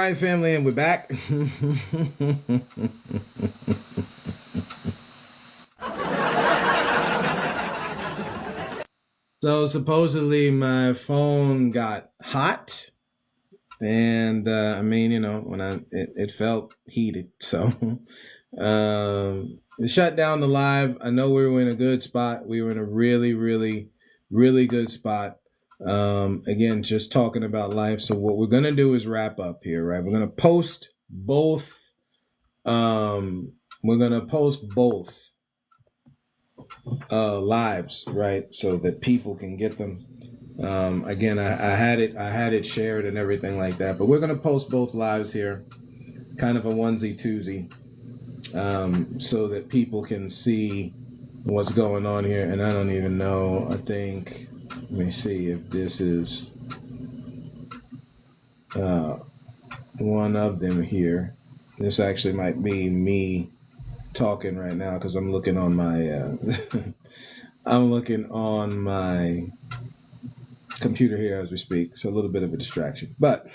right, family, and we're back. So supposedly my phone got hot, and I mean, when it felt heated, so it shut down the live. I know we were in a good spot. We were in a really, really, really good spot. Again, just talking about life. So what we're gonna do is wrap up here, right? We're gonna post both. We're gonna post both lives, right, so that people can get them. Again, I had it shared and everything like that, but we're gonna post both lives here, kind of a onesie twosie, so that people can see what's going on here. And I don't even know. I think, let me see if this is one of them here. This actually might be me talking right now because I'm looking on my I'm looking on my computer here as we speak. So a little bit of a distraction, but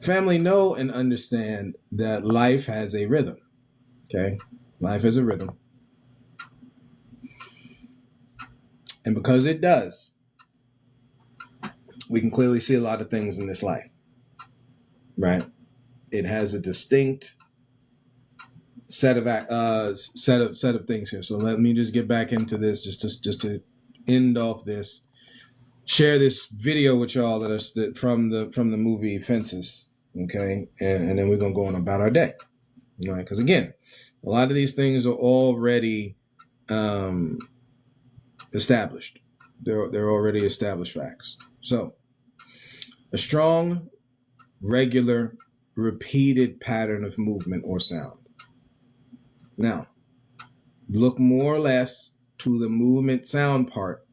family, know and understand that life has a rhythm. Okay, life has a rhythm, and because it does, we can clearly see a lot of things in this life, right? It has a distinct set of things here. So let me just get back into this, just to end off this. Share this video with y'all that from the movie Fences, okay, and then we're gonna go on about our day, all right? Because again, a lot of these things are already established. They're already established facts. So, a strong, regular, repeated pattern of movement or sound. Now, look more or less to the movement sound part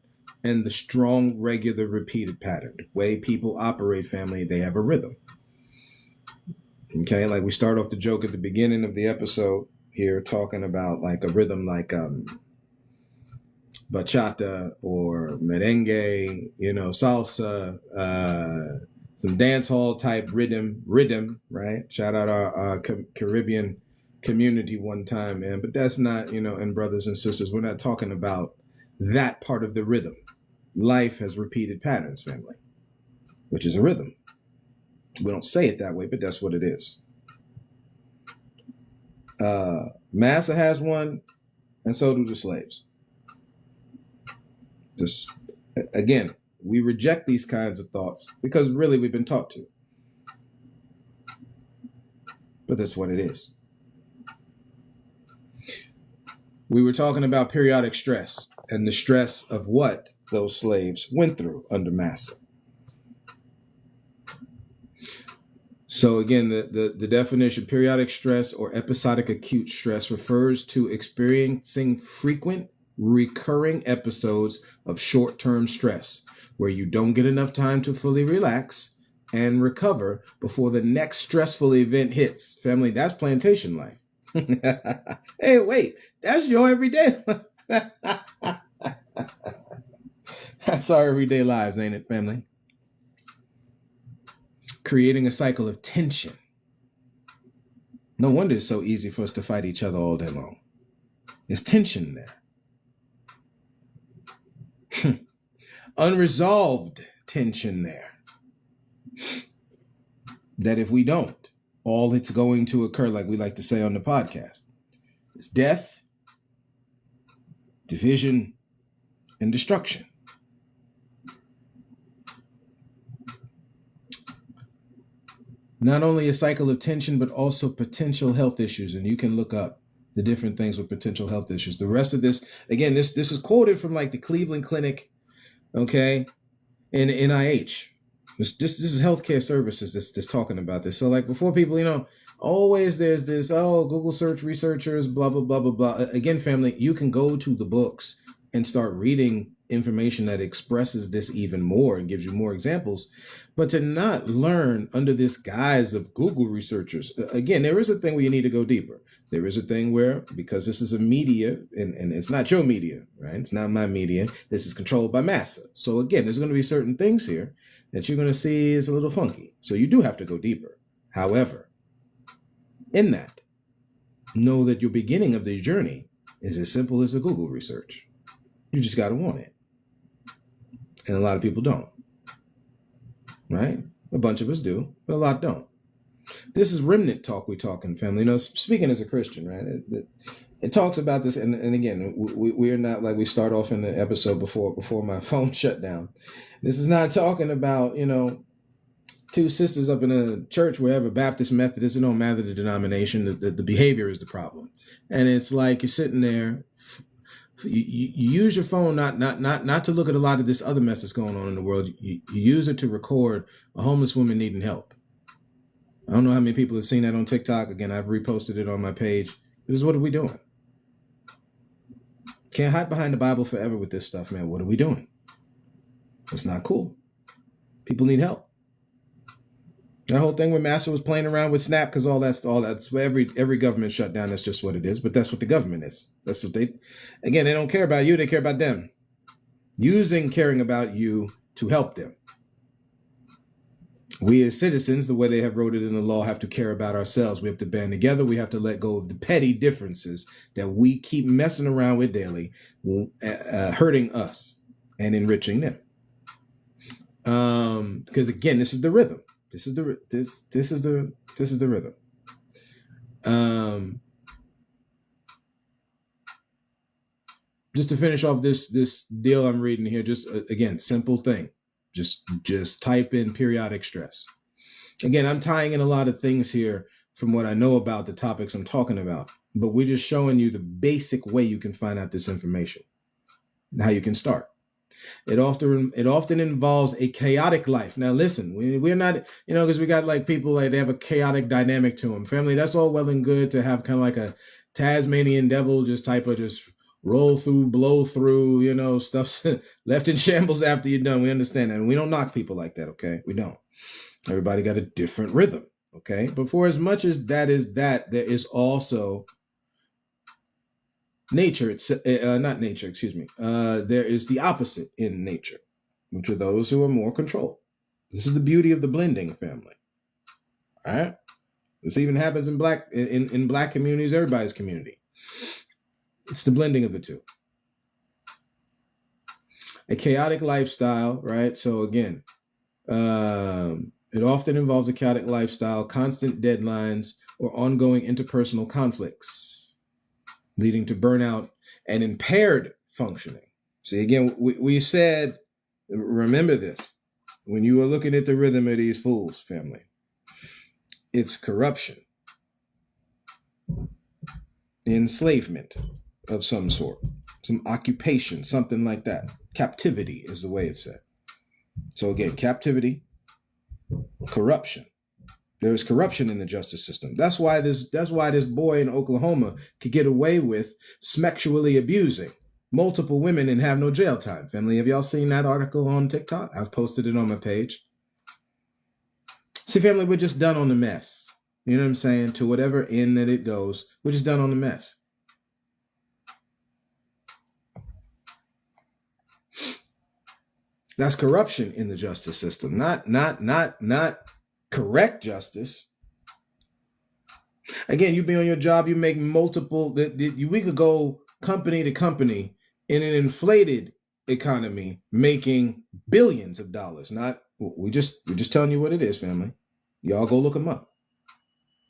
and the strong, regular, repeated pattern. The way people operate, family, they have a rhythm. Okay, like we start off the joke at the beginning of the episode here, talking about like a rhythm like bachata or merengue, salsa, some dance hall type rhythm, right? Shout out our Caribbean community one time, man. But that's not, and brothers and sisters, we're not talking about that part of the rhythm. Life has repeated patterns, family, which is a rhythm. We don't say it that way, but that's what it is. Massa has one, and so do the slaves. Just, again, we reject these kinds of thoughts because really we've been taught to. But that's what it is. We were talking about periodic stress and the stress of what those slaves went through under Massa. So again, the definition, periodic stress or episodic acute stress, refers to experiencing frequent, recurring episodes of short-term stress where you don't get enough time to fully relax and recover before the next stressful event hits. Family, that's plantation life. Hey, wait, that's your everyday life. That's our everyday lives, ain't it, family? Creating a cycle of tension. No wonder it's so easy for us to fight each other all day long. There's tension there. Unresolved tension there. That if we don't, all it's going to occur, like we like to say on the podcast, is death, division, and destruction. Not only a cycle of tension, but also potential health issues. And you can look up the different things with potential health issues. The rest of this, again, this is quoted from like the Cleveland Clinic, okay, and NIH. This is healthcare services that's talking about this. So like before people, always there's this, Google search researchers, blah, blah, blah, blah, blah. Again, family, you can go to the books and start reading information that expresses this even more and gives you more examples. But to not learn under this guise of Google researchers, again, there is a thing where you need to go deeper. There is a thing where, because this is a media, and it's not your media, right? It's not my media. This is controlled by Massa. So again, there's going to be certain things here that you're going to see is a little funky. So you do have to go deeper. However, in that, know that your beginning of the journey is as simple as a Google research. You just got to want it. And a lot of people don't. Right? A bunch of us do, but a lot don't. This is remnant talk we talk in family. You know, speaking as a Christian, right? It talks about this, and again, we are not like we start off in the episode before my phone shut down. This is not talking about, you know, two sisters up in a church, wherever, Baptist, Methodist, it don't matter the denomination, the behavior is the problem. And it's like you're sitting there, you use your phone not to look at a lot of this other mess that's going on in the world. You use it to record a homeless woman needing help. I don't know how many people have seen that on TikTok. Again, I've reposted it on my page. This is what are we doing? Can't hide behind the Bible forever with this stuff, man. What are we doing? It's not cool. People need help. That whole thing where Massa was playing around with Snap, because all that's every government shutdown. That's just what it is. But that's what the government is. That's what they don't care about you. They care about them. Using caring about you to help them. We as citizens, the way they have wrote it in the law, have to care about ourselves. We have to band together. We have to let go of the petty differences that we keep messing around with daily, hurting us and enriching them. Because again, this is the rhythm. This is the rhythm. Just to finish off this deal I'm reading here, just again, simple thing. Just type in periodic stress. Again, I'm tying in a lot of things here from what I know about the topics I'm talking about, but we're just showing you the basic way you can find out this information and how you can start. It often involves a chaotic life. Now, listen, we're not, because we got like people like they have a chaotic dynamic to them. Family, that's all well and good to have kind of like a Tasmanian devil just roll through, blow through, stuff left in shambles after you're done. We understand that. And we don't knock people like that, okay? We don't. Everybody got a different rhythm, okay? But for as much as that is that, there is also nature. It's not nature, excuse me. There is the opposite in nature, which are those who are more controlled. This is the beauty of the blending, family. All right? This even happens in black communities, everybody's community. It's the blending of the two. A chaotic lifestyle, right? So again, it often involves a chaotic lifestyle, constant deadlines, or ongoing interpersonal conflicts, leading to burnout and impaired functioning. See, again, we said, remember this, when you are looking at the rhythm of these fools, family, it's corruption, enslavement of some sort, some occupation, something like that. Captivity is the way it's said. So again, captivity, corruption. There is corruption in the justice system. That's why this boy in Oklahoma could get away with sexually abusing multiple women and have no jail time. Family, have y'all seen that article on TikTok? I've posted it on my page. See, family, we're just done on the mess. You know what I'm saying? To whatever end that it goes, we're just done on the mess. That's corruption in the justice system, not correct justice. Again, you be on your job, you make multiple. We could go company to company in an inflated economy, making billions of dollars. We're just telling you what it is, family. Y'all go look them up.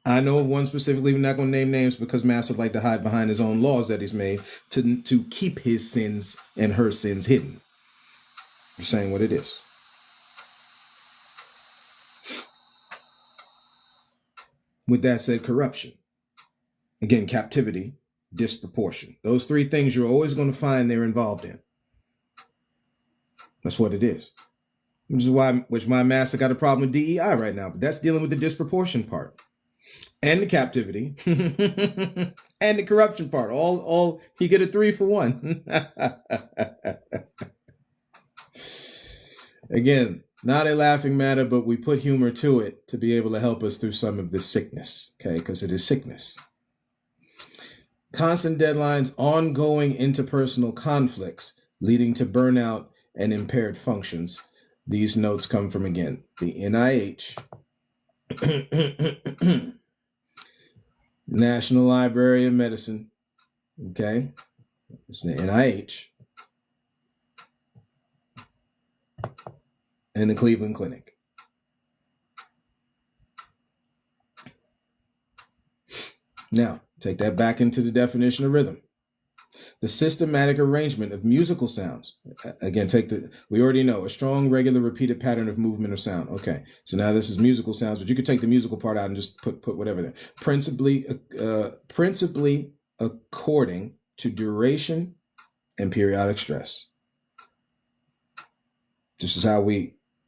I know of one specifically. We're not going to name names because Master like to hide behind his own laws that he's made to keep his sins and her sins hidden. I'm saying what it is. With that said, corruption. Again, captivity, disproportion. Those three things you're always going to find they're involved in. That's what it is. Which is why my master got a problem with DEI right now. But that's dealing with the disproportion part. And the captivity. And the corruption part. All you get a 3 for 1. Again, not a laughing matter, but we put humor to it to be able to help us through some of this sickness, okay? Because it is sickness. Constant deadlines, ongoing interpersonal conflicts, leading to burnout and impaired functions. These notes come from, again, the NIH, National Library of Medicine. Okay. It's the NIH and the Cleveland Clinic. Now, take that back into the definition of rhythm. The systematic arrangement of musical sounds. Again, we already know, a strong, regular, repeated pattern of movement or sound. Okay, so now this is musical sounds, but you could take the musical part out and just put whatever there. Principally according to duration and periodic stress. This is how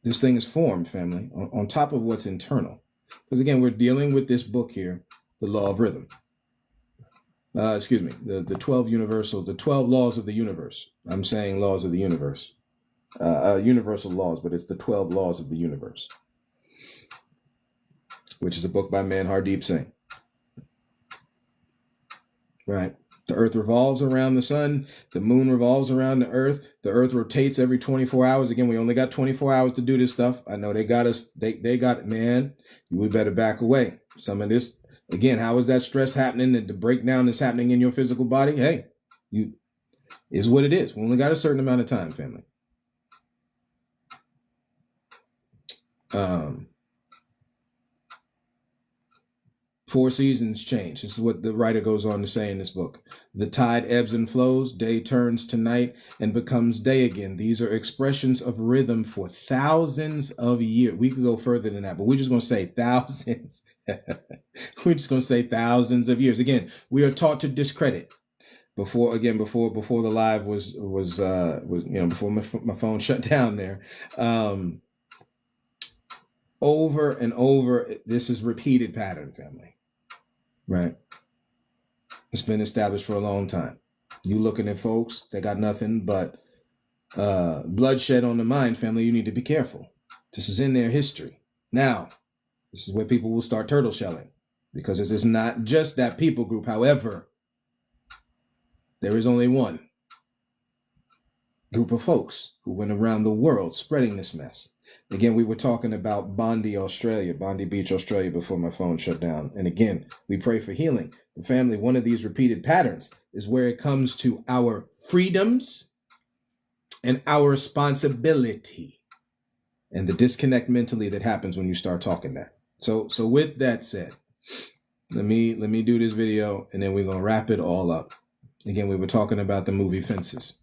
this thing is formed, family, on top of what's internal. Because again, we're dealing with this book here, The Law of Rhythm. The 12 laws of the universe. I'm saying laws of the universe. Universal laws, but it's the 12 laws of the universe, which is a book by Manhardeep Singh. Right? The earth revolves around the sun. The moon revolves around the earth rotates every 24 hours. Again, we only got 24 hours to do this stuff. I know they got us. They got it, man. We better back away. Some of this, again, how is that stress happening? The breakdown is happening in your physical body. Hey, is what it is. We only got a certain amount of time, family. Four seasons change. This is what the writer goes on to say in this book. The tide ebbs and flows. Day turns to night and becomes day again. These are expressions of rhythm for thousands of years. We could go further than that, but we're just going to say thousands. We're just going to say thousands of years. Again, we are taught to discredit. Before the live was before my phone shut down there. Over and over, this is repeated pattern, family. Right? It's been established for a long time. You looking at folks that got nothing but bloodshed on the mind, family, you need to be careful. This is in their history. Now, this is where people will start turtle shelling, because it is not just that people group. However, there is only one group of folks who went around the world spreading this mess. Again, we were talking about Bondi Beach, Australia, before my phone shut down. And again, we pray for healing. The family, one of these repeated patterns is where it comes to our freedoms and our responsibility and the disconnect mentally that happens when you start talking that. So with that said, let me do this video and then we're going to wrap it all up. Again, we were talking about the movie Fences,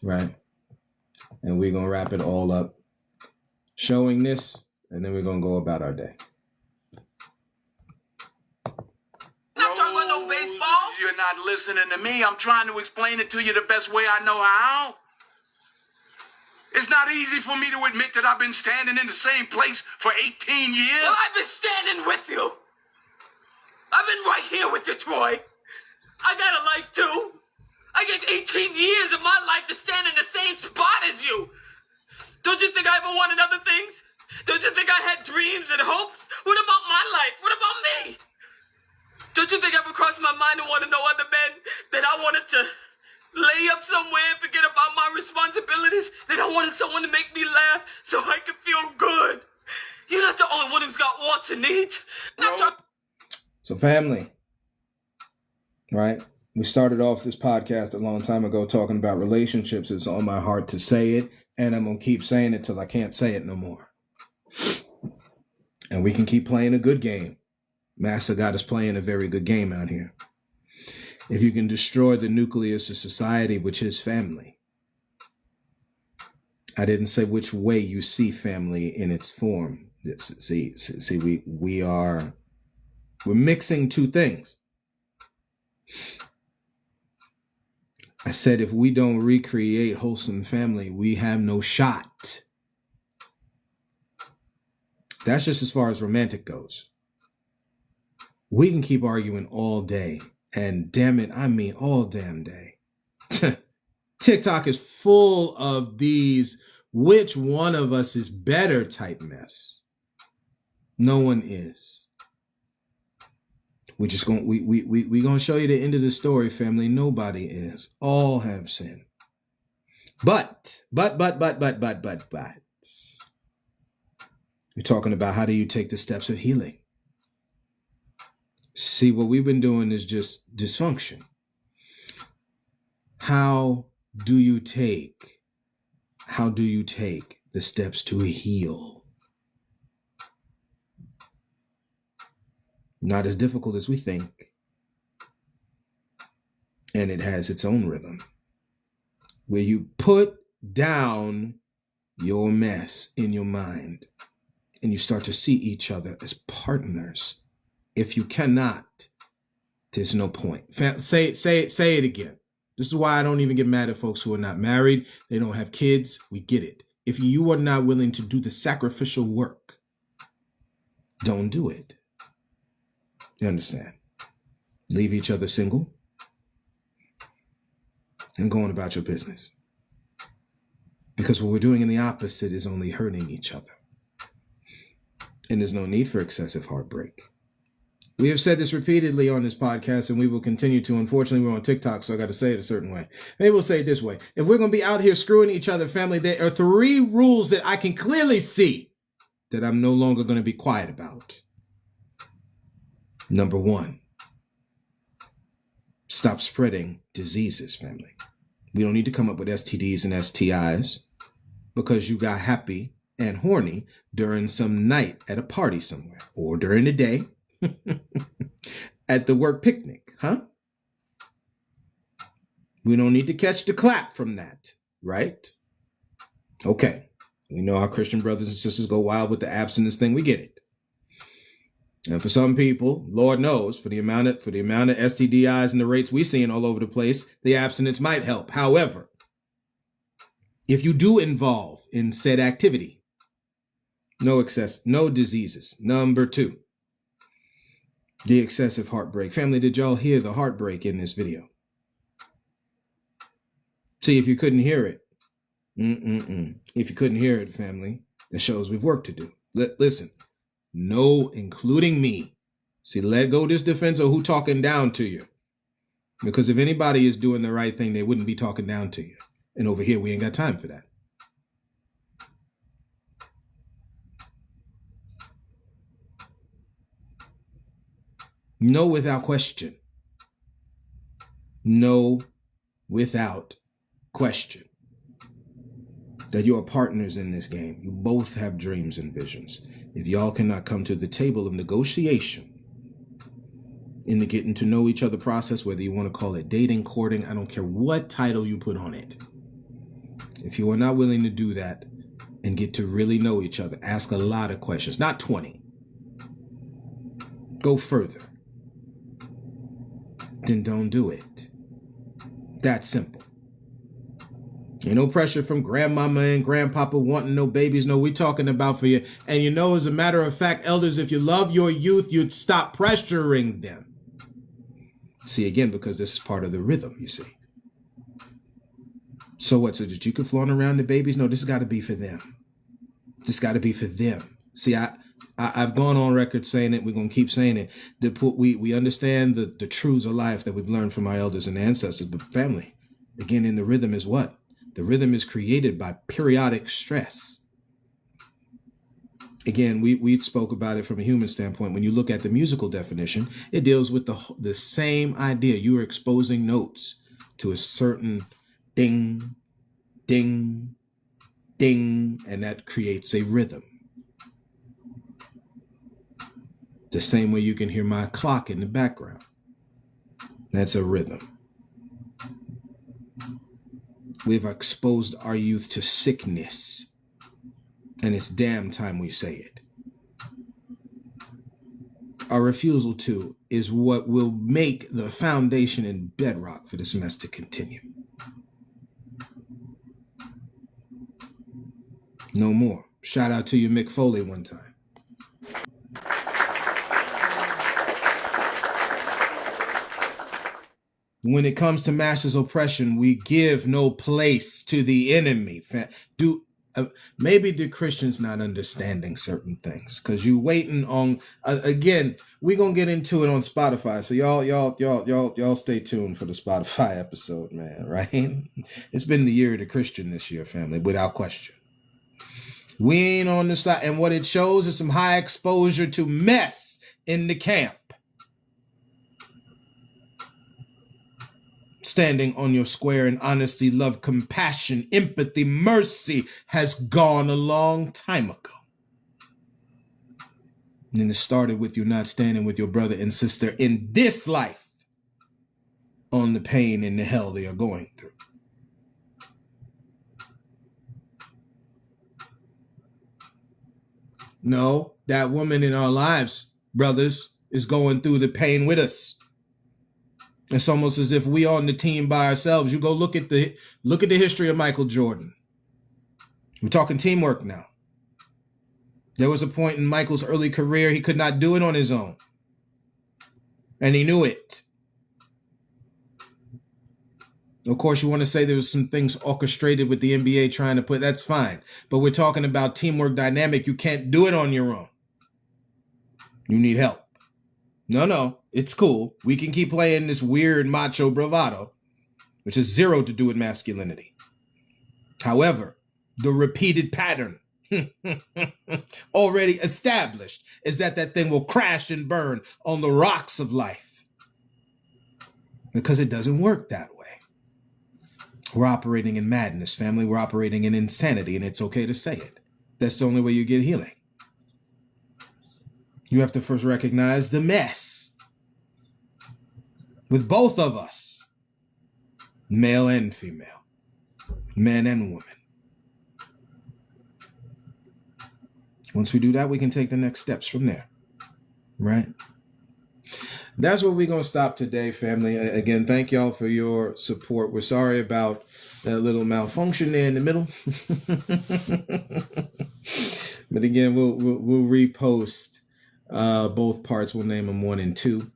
right? And we're going to wrap it all up showing this, and then we're going to go about our day. Not talking about no baseball. You're not listening to me. I'm trying to explain it to you the best way I know how. It's not easy for me to admit that I've been standing in the same place for 18 years. Well, I've been standing with you. I've been right here with you, Troy. I got a life, too. I gave 18 years of my life to stand in the same spot as you. Don't you think I ever wanted other things? Don't you think I had dreams and hopes? What about my life? What about me? Don't you think I ever crossed my mind to want to know other men? That I wanted to lay up somewhere and forget about my responsibilities? That I wanted someone to make me laugh so I could feel good? You're not the only one who's got wants and needs. So family, right? We started off this podcast a long time ago talking about relationships. It's on my heart to say it, and I'm going to keep saying it till I can't say it no more. And we can keep playing a good game. Master got us playing a very good game out here. If you can destroy the nucleus of society, which is family. I didn't say which way you see family in its form. We're mixing two things. I said, if we don't recreate wholesome family, we have no shot. That's just as far as romantic goes. We can keep arguing all day, and damn it, I mean all damn day. TikTok is full of these which one of us is better type mess. No one is. We gonna show you the end of the story, family. Nobody is. All have sinned. But. We're talking about how do you take the steps of healing. See, what we've been doing is just dysfunction. How do you take the steps to heal? Not as difficult as we think. And it has its own rhythm. Where you put down your mess in your mind and you start to see each other as partners. If you cannot, there's no point. Say it again. This is why I don't even get mad at folks who are not married. They don't have kids. We get it. If you are not willing to do the sacrificial work, don't do it. You understand? Leave each other single and go on about your business. Because what we're doing in the opposite is only hurting each other. And there's no need for excessive heartbreak. We have said this repeatedly on this podcast, and we will continue to. Unfortunately, we're on TikTok, so I got to say it a certain way. Maybe we'll say it this way. If we're going to be out here screwing each other, family, there are 3 rules that I can clearly see that I'm no longer going to be quiet about. Number 1, stop spreading diseases, family. We don't need to come up with STDs and STIs because you got happy and horny during some night at a party somewhere or during the day at the work picnic, huh? We don't need to catch the clap from that, right? Okay. We know our Christian brothers and sisters go wild with the abstinence thing. We get it. And for some people, Lord knows, for the amount of STDIs and the rates we're seeing all over the place, the abstinence might help. However, if you do involve in said activity, no diseases. Number 2, the excessive heartbreak. Family, did y'all hear the heartbreak in this video? See, if you couldn't hear it, if you couldn't hear it, family, that shows we've work to do. Listen. No, including me. See, let go this defense of who talking down to you. Because if anybody is doing the right thing, they wouldn't be talking down to you. And over here, we ain't got time for that. No, without question. No, without question. That you are partners in this game. You both have dreams and visions. If y'all cannot come to the table of negotiation in the getting to know each other process, whether you want to call it dating, courting, I don't care what title you put on it. If you are not willing to do that and get to really know each other, ask a lot of questions, not 20. Go further. Then don't do it. That simple. Ain't no pressure from grandmama and grandpapa wanting no babies. No, we talking about for you. And you know, as a matter of fact, elders, if you love your youth, you'd stop pressuring them. See, again, because this is part of the rhythm, you see. So what? So that you can flaunt around the babies? No, this got to be for them. This got to be for them. See, I've gone on record saying it. We're going to keep saying it. We understand the truths of life that we've learned from our elders and ancestors. But family, again, in the rhythm is what? The rhythm is created by periodic stress. Again, we spoke about it from a human standpoint. When you look at the musical definition, it deals with the same idea. You are exposing notes to a certain ding, ding, ding, and that creates a rhythm. The same way you can hear my clock in the background. That's a rhythm. We've exposed our youth to sickness, and it's damn time we say it. Our refusal to is what will make the foundation and bedrock for this mess to continue. No more. Shout out to you, Mick Foley, one time. When it comes to master's oppression, we give no place to the enemy. maybe the Christians not understanding certain things because you waiting on. Again, we gonna get into it on Spotify, so y'all stay tuned for the Spotify episode, man. Right? It's been the year of the Christian this year, family, without question. We ain't on the side, and what it shows is some high exposure to mess in the camp. Standing on your square in honesty, love, compassion, empathy, mercy has gone a long time ago. And it started with you not standing with your brother and sister in this life on the pain and the hell they are going through. No, that woman in our lives, brothers, is going through the pain with us. It's almost as if we on the team by ourselves. You go look at the history of Michael Jordan. We're talking teamwork now. There was a point in Michael's early career he could not do it on his own. And he knew it. Of course, you want to say there was some things orchestrated with the NBA trying to put, that's fine. But we're talking about teamwork dynamic. You can't do it on your own. You need help. No, it's cool. We can keep playing this weird macho bravado, which has zero to do with masculinity. However, the repeated pattern already established is that thing will crash and burn on the rocks of life because it doesn't work that way. We're operating in madness, family. We're operating in insanity, and it's okay to say it. That's the only way you get healing. You have to first recognize the mess with both of us, male and female, men and women. Once we do that, we can take the next steps from there, right? That's where we're going to stop today, family. Again, thank y'all for your support. We're sorry about that little malfunction there in the middle. But again, we'll repost both parts. We'll name them 1 and 2.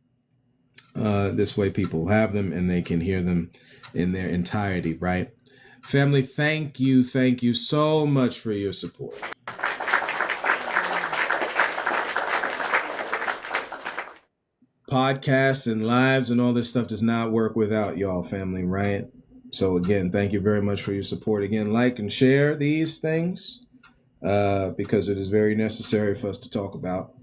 This way people have them and they can hear them in their entirety, right? Family, thank you so much for your support. Podcasts and lives and all this stuff does not work without y'all, family, right? So again, thank you very much for your support. Again, like and share these things because it is very necessary for us to talk about.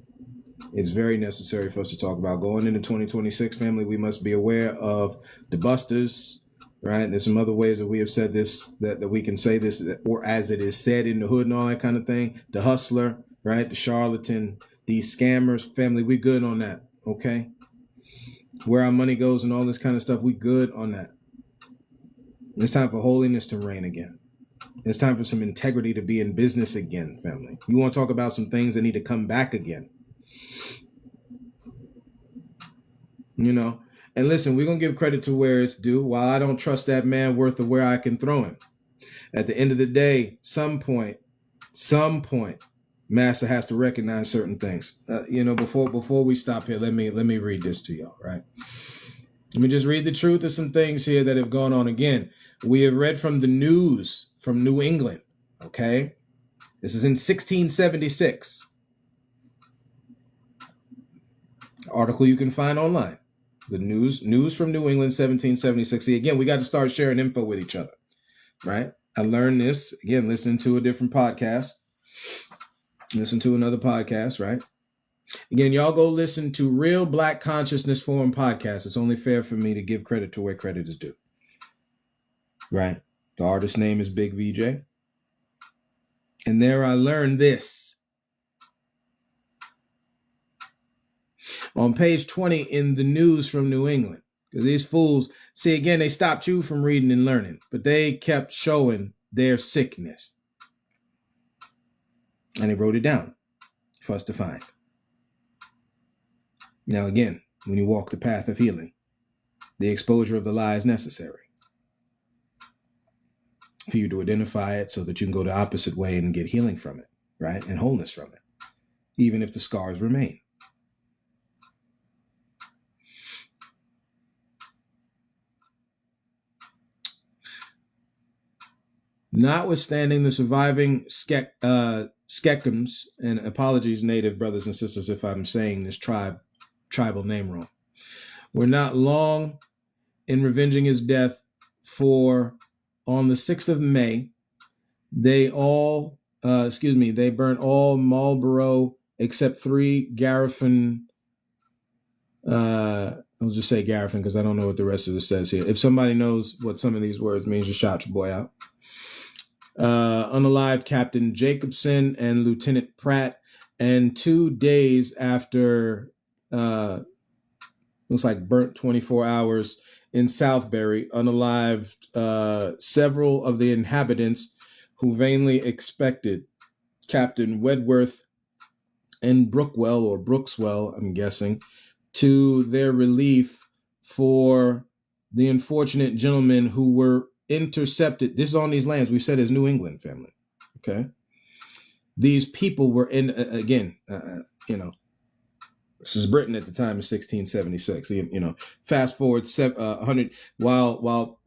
It's very necessary for us to talk about. Going into 2026, family, we must be aware of the busters, right? There's some other ways that we have said this, that we can say this, or as it is said in the hood and all that kind of thing. The hustler, right? The charlatan, these scammers, family, we good on that, okay? Where our money goes and all this kind of stuff, we good on that. It's time for holiness to reign again. It's time for some integrity to be in business again, family. You want to talk about some things that need to come back again. You know, and listen, we're going to give credit to where it's due. While I don't trust that man worth of where I can throw him, at the end of the day, some point, Massa has to recognize certain things. Before we stop here, let me read this to y'all, right? Let me just read the truth of some things here that have gone on. Again, we have read from the news from New England, okay? This is in 1676. Article you can find online. The news from New England, 1776. See, again, we got to start sharing info with each other, right? I learned this, again, listening to a different podcast. Listen to another podcast, right? Again, y'all go listen to Real Black Consciousness Forum podcast. It's only fair for me to give credit to where credit is due, right? The artist's name is Big VJ. And there I learned this. On page 20 in the news from New England, because these fools, see, again, they stopped you from reading and learning, but they kept showing their sickness. And they wrote it down for us to find. Now, again, when you walk the path of healing, the exposure of the lie is necessary for you to identify it so that you can go the opposite way and get healing from it, right? And wholeness from it, even if the scars remain. Notwithstanding the surviving Skekums, and apologies, native brothers and sisters, if I'm saying this tribal name wrong, were not long in revenging his death, for on the 6th of May, they burnt all Marlborough except 3 Garifin. I'll just say Garifin because I don't know what the rest of this says here. If somebody knows what some of these words mean, just shout your boy out. Unalived Captain Jacobson and Lieutenant Pratt, and 2 days after, looks like burnt 24 hours in Southbury, unalived several of the inhabitants who vainly expected Captain Wedworth and Brookswell, I'm guessing, to their relief for the unfortunate gentlemen who were intercepted. This is on these lands. We said as New England family. Okay. These people were in, again, this is Britain at the time of 1676. Fast forward 100 while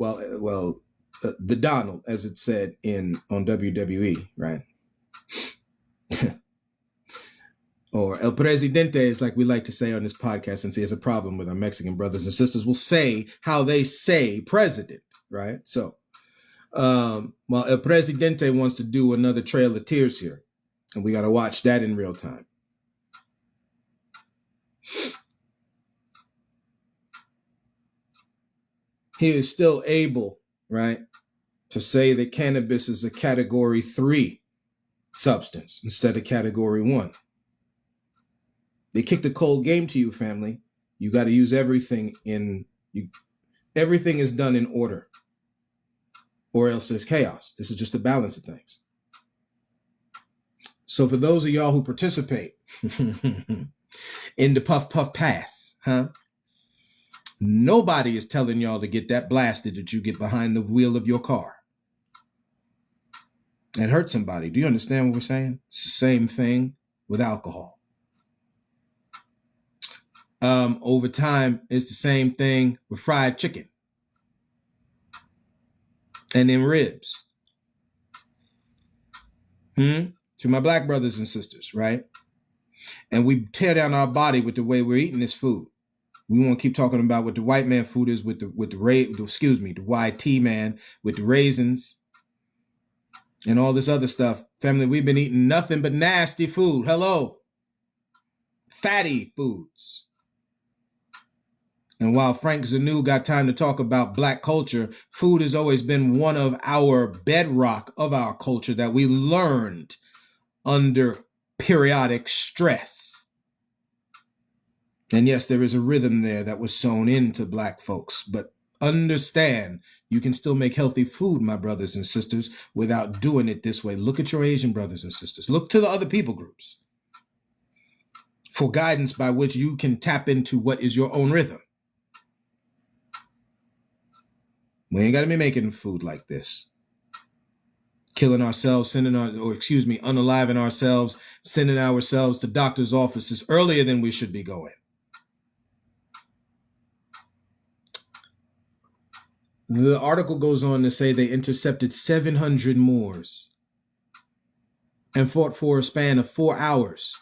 the Donald, as it said on WWE, right? Or El Presidente, is like we like to say on this podcast, since he has a problem with our Mexican brothers and sisters, will say how they say president, right? So while El Presidente wants to do another Trail of Tears here, and we got to watch that in real time. He is still able, right, to say that cannabis is a category 3 substance instead of category 1. They kicked a cold game to you, family. You got to use everything everything is done in order, or else there's chaos. This is just a balance of things. So for those of y'all who participate in the puff puff pass, nobody is telling y'all to get that blasted that you get behind the wheel of your car and hurt somebody. Do you understand what we're saying? It's the same thing with alcohol. Over time, it's the same thing with fried chicken and then ribs. To my black brothers and sisters, right? And we tear down our body with the way we're eating this food. We want to keep talking about what the white man food is the YT man with the raisins and all this other stuff. Family, we've been eating nothing but nasty food. Hello. Fatty foods. And while Frank Zanu got time to talk about black culture, food has always been one of our bedrock of our culture that we learned under periodic stress. And yes, there is a rhythm there that was sewn into black folks, but understand you can still make healthy food, my brothers and sisters, without doing it this way. Look at your Asian brothers and sisters. Look to the other people groups for guidance by which you can tap into what is your own rhythm. We ain't got to be making food like this. Killing ourselves, unaliving ourselves, sending ourselves to doctor's offices earlier than we should be going. The article goes on to say they intercepted 700 Moors and fought for a span of 4 hours.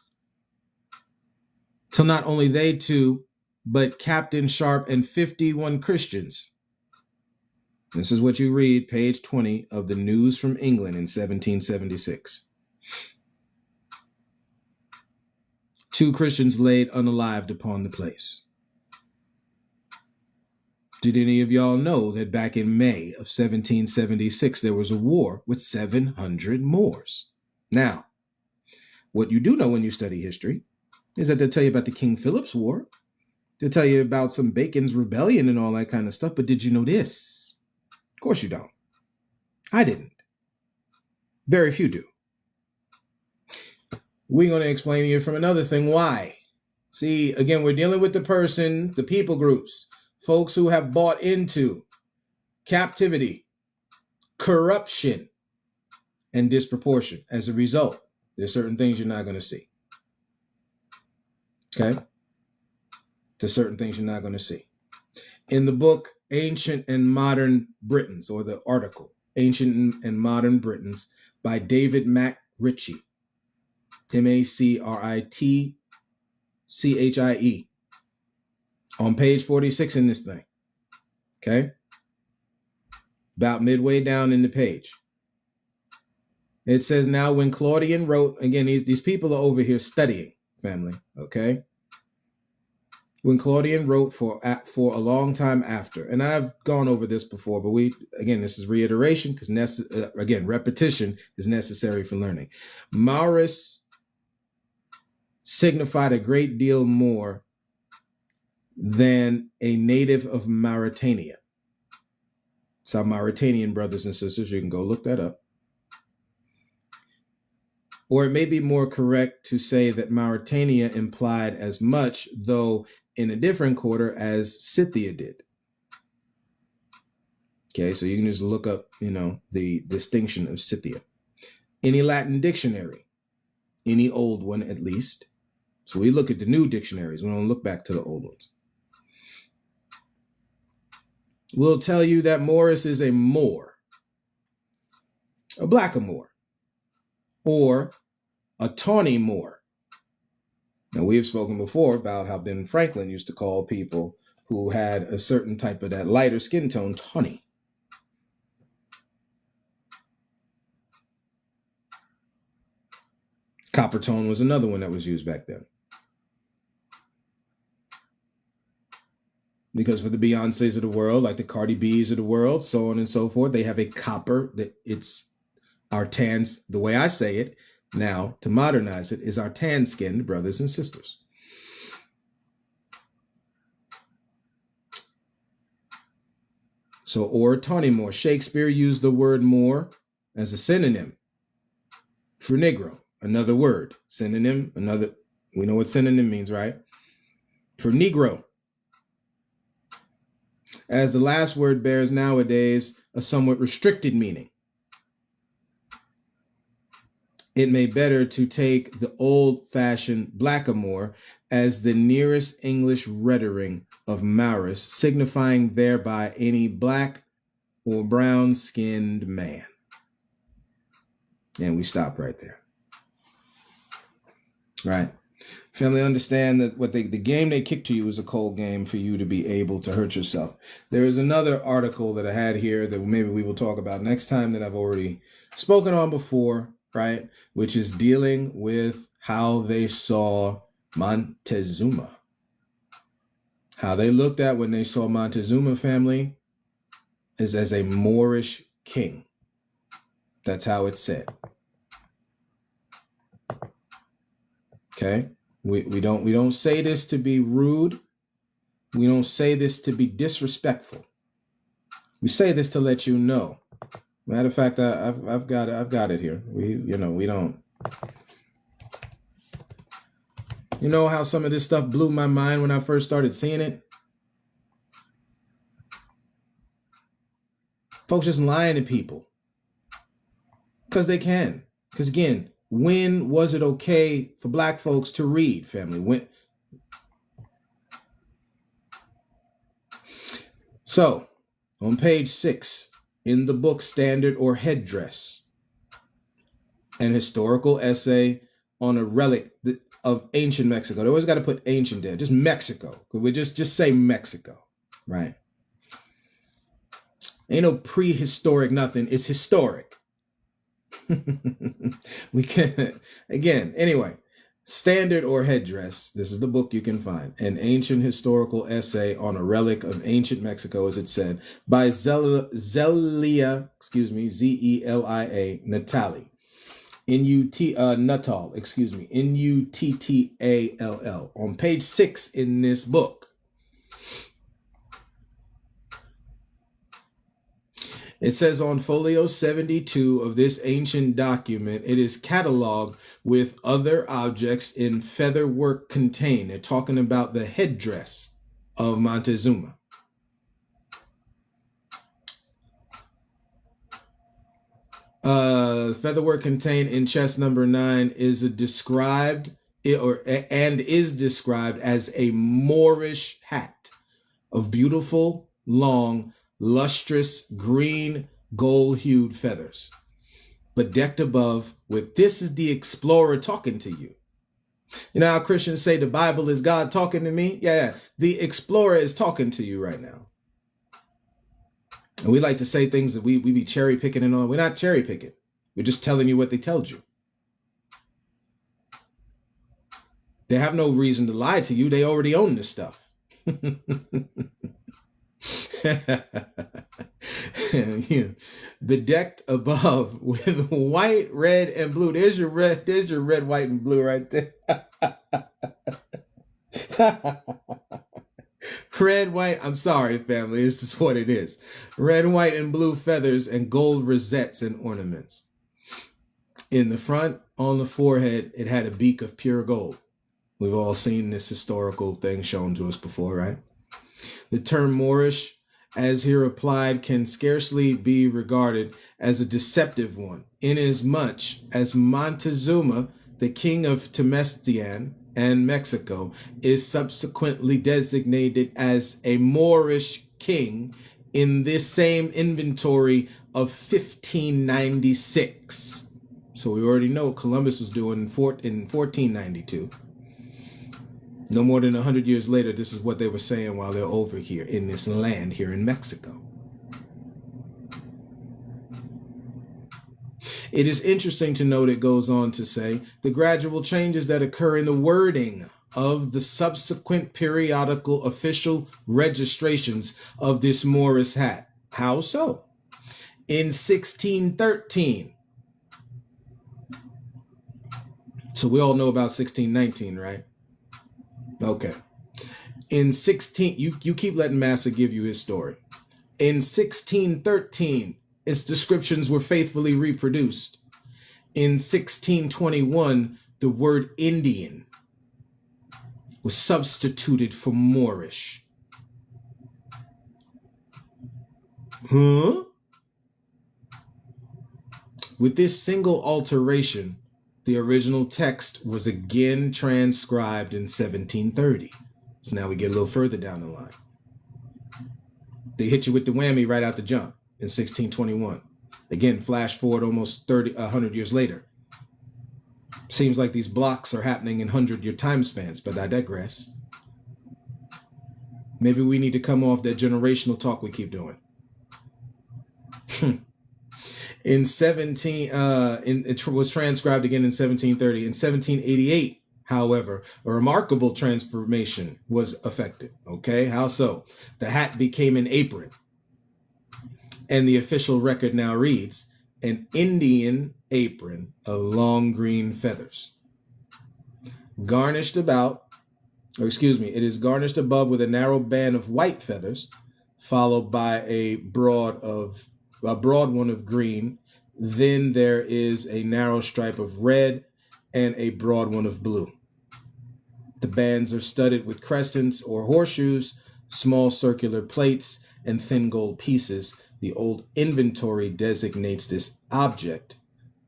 Till not only they two, but Captain Sharp and 51 Christians. This is what you read, page 20 of the News from England in 1776. 2 Christians laid unalived upon the place. Did any of y'all know that back in May of 1776, there was a war with 700 Moors? Now, what you do know when you study history is that they'll tell you about the King Philip's War. They'll tell you about some Bacon's Rebellion and all that kind of stuff. But did you know this? Of course you don't. I didn't. Very few do. We're going to explain to you from another thing why. See, again, we're dealing with the people groups, folks who have bought into captivity, corruption, and disproportion. As a result, there's certain things you're not going to see. Okay? There's certain things you're not going to see. In the book, Ancient and Modern Britons, or the article, Ancient and Modern Britons by David MacRitchie, MacRitchie, on page 46 in this thing. Okay? About midway down in the page. It says, now when Claudian wrote, again, these people are over here studying, family, okay? When Claudian wrote for a long time after, and I've gone over this before, but this is reiteration because, repetition is necessary for learning. Maurus signified a great deal more than a native of Mauritania. It's our Mauritanian brothers and sisters. You can go look that up. Or it may be more correct to say that Mauritania implied as much, though in a different quarter, as Scythia did. Okay, so you can just look up, the distinction of Scythia. Any Latin dictionary, any old one at least. So we look at the new dictionaries. We don't look back to the old ones. We'll tell you that Morris is a Moor, a blackamoor, or a tawny Moor. Now, we have spoken before about how Ben Franklin used to call people who had a certain type of that lighter skin tone tawny. Copper tone was another one that was used back then. Because for the Beyoncés of the world, like the Cardi B's of the world, so on and so forth, they have a copper that it's our tans, the way I say it now, to modernize it, is our tan-skinned brothers and sisters. So, or tawny Moor. Shakespeare used the word Moor as a synonym for Negro. Another word, synonym, we know what synonym means, right? For Negro. As the last word bears nowadays a somewhat restricted meaning. It may better to take the old-fashioned blackamoor as the nearest English rendering of Maurus, signifying thereby any black or brown-skinned man. And we stop right there. Right? Family, understand that the game they kick to you is a cold game for you to be able to hurt yourself. There is another article that I had here that maybe we will talk about next time that I've already spoken on before, right? Which is dealing with how they saw Montezuma. How they looked at when they saw Montezuma, family, is as a Moorish king. That's how it's said. Okay? We don't say this to be rude. We don't say this to be disrespectful. We say this to let you know. Matter of fact, I've got it here. We don't. You know how some of this stuff blew my mind when I first started seeing it? Folks just lying to people. Because they can. Because again, when was it okay for black folks to read, family? When? So, on page 6, in the book Standard or Headdress, an historical essay on a relic of ancient Mexico. They always got to put ancient there, just Mexico. We just say Mexico, right? Ain't no prehistoric nothing. It's historic. We can, again, anyway, Standard or Headdress. This is the book you can find. An ancient historical essay on a relic of ancient Mexico, as it said, by Zelia, Zelia, Natali. Nuttall, Nuttall, on page 6 in this book. It says on folio 72 of this ancient document, it is cataloged with other objects in feather work contained. They're talking about the headdress of Montezuma. Featherwork contained in chest number 9 is described as a Moorish hat of beautiful, long, lustrous green gold-hued feathers, but decked above with, this is the explorer talking to you. You know how Christians say the Bible is God talking to me? Yeah. The explorer is talking to you right now. And we like to say things that we be cherry picking and all. We're not cherry picking. We're just telling you what they told you. They have no reason to lie to you. They already own this stuff. Bedecked above with white, red, and blue. There's your red, white, and blue right there. Red, white, I'm sorry, family. This is what it is. Red, white, and blue feathers and gold rosettes and ornaments. In the front, on the forehead, it had a beak of pure gold. We've all seen this historical thing shown to us before, right? The term Moorish, as here applied, can scarcely be regarded as a deceptive one, inasmuch as Montezuma, the king of Temestian and Mexico, is subsequently designated as a Moorish king in this same inventory of 1596. So we already know what Columbus was doing in 1492. No more than 100 years later, this is what they were saying while they're over here in this land here in Mexico. It is interesting to note, it goes on to say, the gradual changes that occur in the wording of the subsequent periodical official registrations of this Moorish hat. How so? In 1613. So we all know about 1619, right? Okay. In 16, you keep letting Massa give you his story. In 1613, its descriptions were faithfully reproduced. In 1621, the word Indian was substituted for Moorish. Huh? With this single alteration, the original text was again transcribed in 1730. So now we get a little further down the line. They hit you with the whammy right out the jump in 1621. Again, flash forward almost 100 years later. Seems like these blocks are happening in 100-year time spans, but I digress. Maybe we need to come off that generational talk we keep doing. It was transcribed again in 1730. In 1788, however, a remarkable transformation was effected. Okay, how so? The hat became an apron. And the official record now reads, an Indian apron of long green feathers. It is garnished above with a narrow band of white feathers, followed by a broad one of green. Then there is a narrow stripe of red and a broad one of blue. The bands are studded with crescents or horseshoes, small circular plates, and thin gold pieces. The old inventory designates this object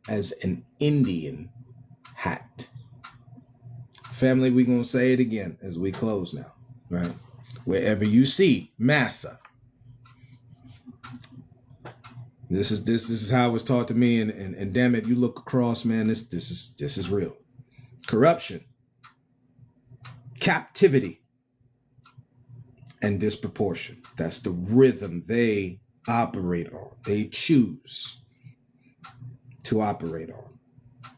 as an Indian hat. Family, we're going to say it again as we close now, right? Wherever you see Massa, this is how it was taught to me, and damn it, you look across, man, this is real. Corruption, captivity, and disproportion. That's the rhythm they operate on. They choose to operate on.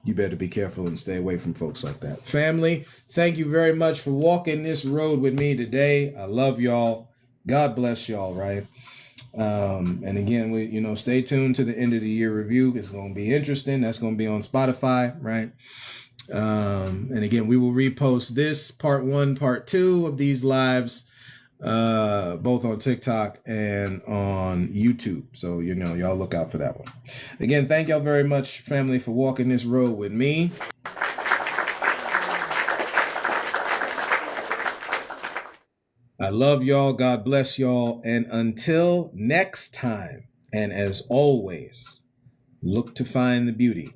You better be careful and stay away from folks like that. Family, thank you very much for walking this road with me today. I love y'all. God bless y'all, right? And again, stay tuned to the end of the year review. It's going to be interesting. That's going to be on Spotify, right? And again, we will repost this part 1, part 2 of these lives, both on TikTok and on YouTube. So, y'all look out for that one. Again, thank y'all very much, family, for walking this road with me. I love y'all. God bless y'all. And until next time, and as always, look to find the beauty